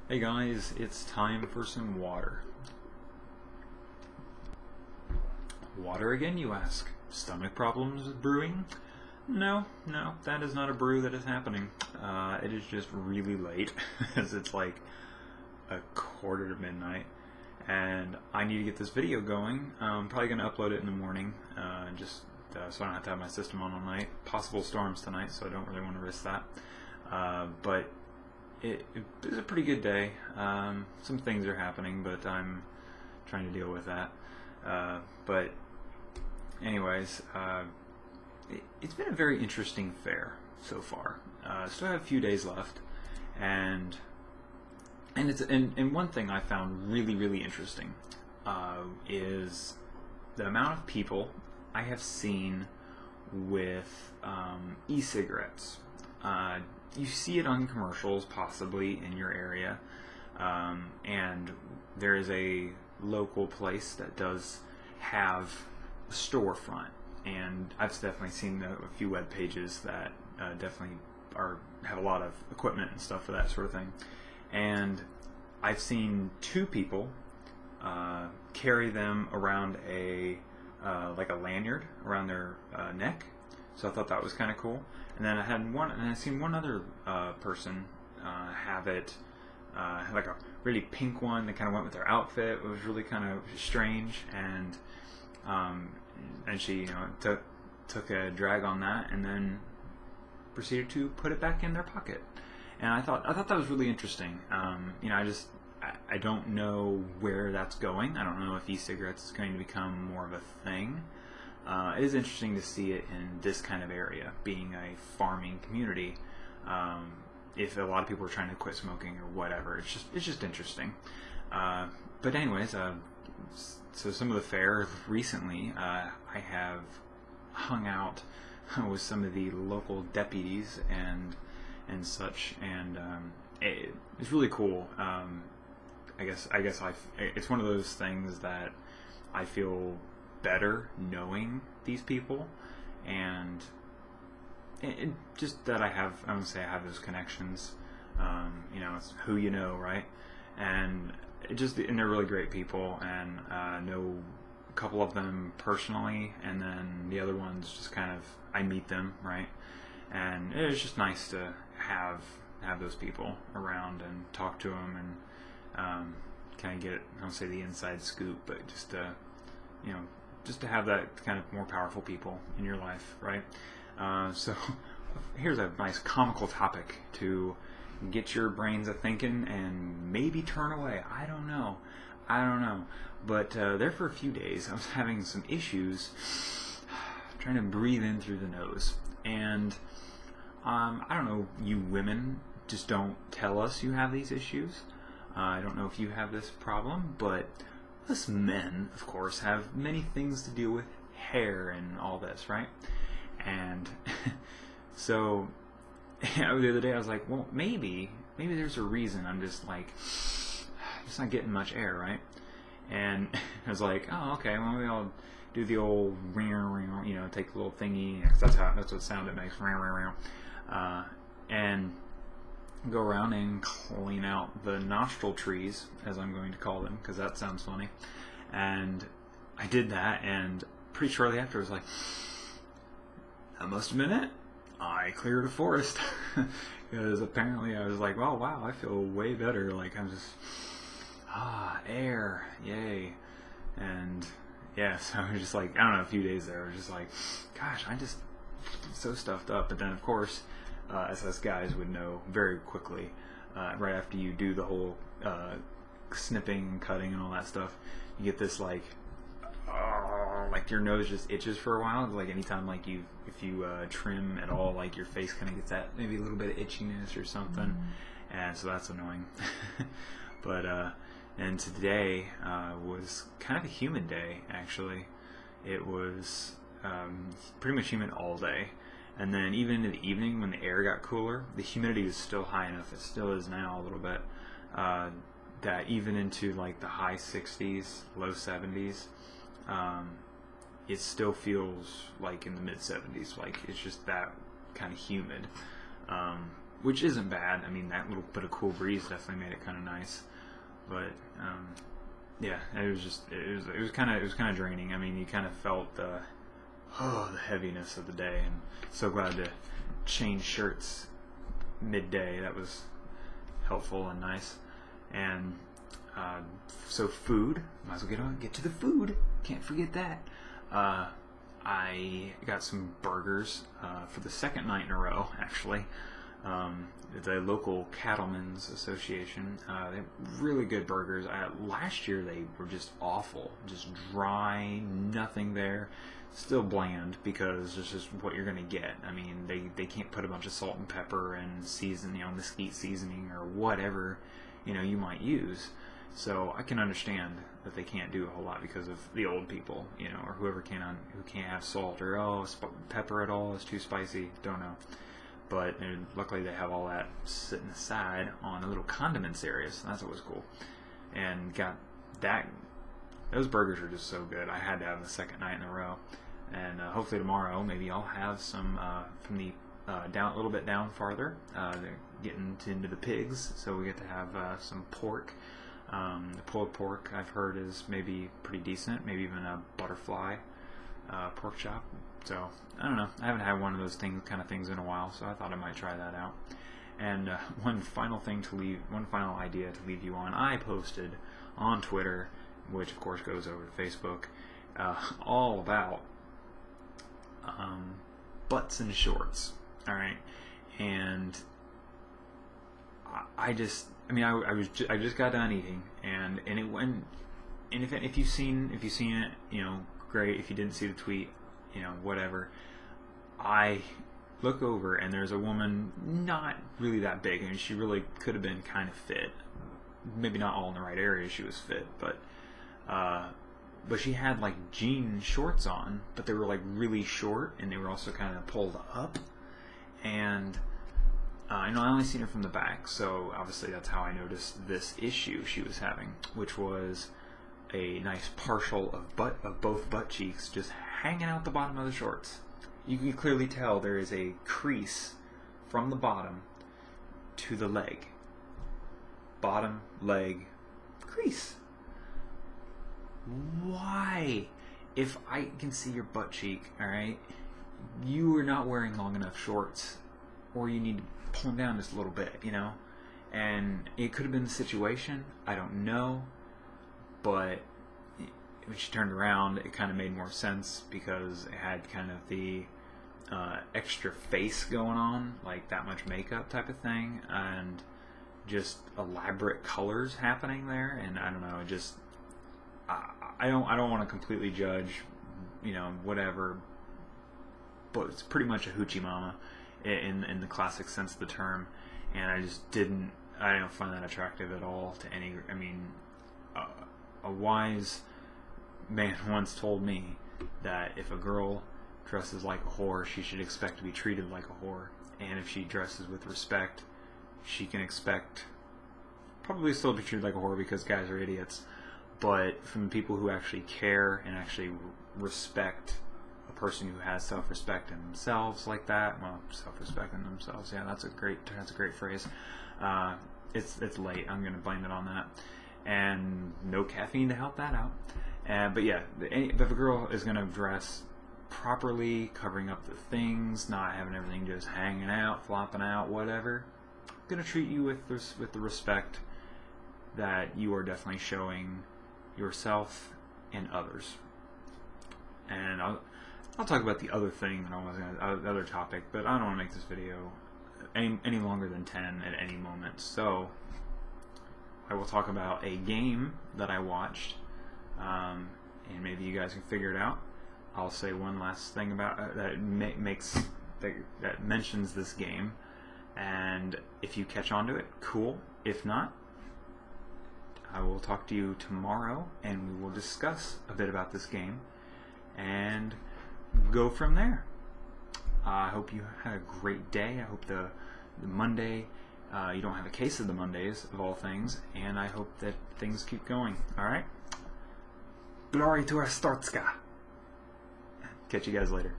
Hey guys, it's time for some water. Water again, you ask? Stomach problems with brewing? No, that is not a brew that is happening. It is just really late, as it's like a quarter to midnight, and I need to get this video going. I'm probably going to upload it in the morning, so I don't have to have my system on all night. Possible storms tonight, so I don't really want to risk that. But it was a pretty good day. Some things are happening, but I'm trying to deal with that. But anyways, it's been a very interesting fair so far. Still have a few days left, and one thing I found really interesting is the amount of people I have seen with e-cigarettes. You see it on commercials, possibly in your area, and there is a local place that does have a storefront, and I've definitely seen a few web pages that definitely have a lot of equipment and stuff for that sort of thing. And I've seen two people carry them around like a lanyard around their neck. So I thought that was kind of cool. And then I seen one other person have it, like a really pink one that kind of went with their outfit. It was really kind of strange, and she, took a drag on that, and then proceeded to put it back in their pocket. And I thought that was really interesting. I don't know where that's going. I don't know if e-cigarettes is going to become more of a thing. It is interesting to see it in this kind of area, being a farming community. If a lot of people are trying to quit smoking or whatever, it's just interesting. But anyways, so some of the fair recently, I have hung out with some of the local deputies and such, and it's really cool. It's one of those things that I feel better knowing these people, and just that I wouldn't say I have those connections. It's who you know, right? And they're really great people, and I know a couple of them personally, and then the other ones just kind of I meet them, right? And it's just nice to have those people around and talk to them, and kind of get, I don't say the inside scoop, but just to have that kind of more powerful people in your life, right? So here's a nice comical topic to get your brains a thinking and maybe turn away. I don't know. But there for a few days, I was having some issues trying to breathe in through the nose. And I don't know, you women just don't tell us you have these issues. I don't know if you have this problem, but us men, of course, have many things to deal with, hair and all this, right? And so the other day I was like, well, maybe there's a reason I'm just not getting much air, right? And I was like, oh, okay, well, maybe I'll do the old take the little thingy, 'cause that's what sound it makes, and go around and clean out the nostril trees, as I'm going to call them, because that sounds funny. And I did that, and pretty shortly after I was like, that must have been it. I cleared a forest. Because apparently I was like, oh wow, I feel way better. Like I'm just, air, yay. And yeah, so I was just like, I don't know, a few days there, I was just like, gosh, I'm just so stuffed up. But then of course, as us guys would know very quickly, right after you do the whole snipping and cutting and all that stuff, you get this like your nose just itches for a while. Like anytime if you trim at all, like your face kind of gets that maybe a little bit of itchiness or something, and so that's annoying. But and today was kind of a humid day actually. It was pretty much humid all day. And then even in the evening when the air got cooler, the humidity was still high enough, it still is now a little bit, that even into like the high 60s, low 70s, it still feels like in the mid 70s, like it's just that kind of humid. which isn't bad. I mean, that little bit of cool breeze definitely made it kind of nice. But yeah, it was kind of draining. I mean, you kind of felt the heaviness of the day, and so glad to change shirts midday. That was helpful and nice. And so food, might as well get to the food. Can't forget that. I got some burgers for the second night in a row, actually. The local Cattlemen's Association, they have really good burgers. Last year they were just awful, just dry, nothing there. Still bland, because it's just what you're going to get. I mean, they can't put a bunch of salt and pepper and season, mesquite seasoning or whatever, you might use. So I can understand that they can't do a whole lot because of the old people, or who can't have salt, or pepper at all is too spicy. Don't know. But luckily they have all that sitting aside on a little condiments area, so that's always cool. And got that. Those burgers are just so good. I had to have the second night in a row. And hopefully tomorrow, maybe I'll have some from the down a little bit down farther. They're getting into the pigs, so we get to have some pork. The pulled pork, I've heard, is maybe pretty decent. Maybe even a butterfly pork chop. So I don't know. I haven't had one of those kind of things in a while, so I thought I might try that out. And one final idea to leave you on. I posted on Twitter, which of course goes over to Facebook, all about butts and shorts. All right, and I just got done eating, and it went. And if you've seen it, great. If you didn't see the tweet, whatever. I look over, and there's a woman not really that big. I mean, she really could have been kind of fit. Maybe not all in the right area. She was fit, but she had like jean shorts on, but they were like really short, and they were also kind of pulled up. And I only seen her from the back, so obviously that's how I noticed this issue she was having, which was a nice partial of both butt cheeks just hanging out the bottom of the shorts. You can clearly tell there is a crease from the bottom to the leg. Bottom leg crease. Why? If I can see your butt cheek, alright, you are not wearing long enough shorts, or you need to pull them down just a little bit, And it could have been the situation, I don't know, but when she turned around, it kind of made more sense, because it had kind of the extra face going on, like that much makeup type of thing, and just elaborate colors happening there. And I don't know, it just I don't want to completely judge, whatever, but it's pretty much a hoochie mama in the classic sense of the term, and I don't find that attractive at all to any. I mean, a wise man once told me that if a girl dresses like a whore, she should expect to be treated like a whore, and if she dresses with respect, she can expect probably still be treated like a whore, because guys are idiots. But from people who actually care and actually respect a person who has self-respect in themselves like that, well, self-respect in themselves, yeah, that's a great phrase. It's late. I'm going to blame it on that, and no caffeine to help that out. But yeah, if a girl is going to dress properly, covering up the things, not having everything just hanging out, flopping out, whatever, I'm going to treat you with the respect that you are definitely showing yourself and others. And I'll talk about the other thing that I was gonna, the other topic, but I don't want to make this video any longer than 10 at any moment. So I will talk about a game that I watched, and maybe you guys can figure it out. I'll say one last thing about that mentions this game, and if you catch on to it, cool. If not, I will talk to you tomorrow, and we will discuss a bit about this game and go from there. I hope you had a great day. I hope the Monday, you don't have a case of the Mondays, of all things, and I hope that things keep going. Alright? Glory to our Startska. Catch you guys later.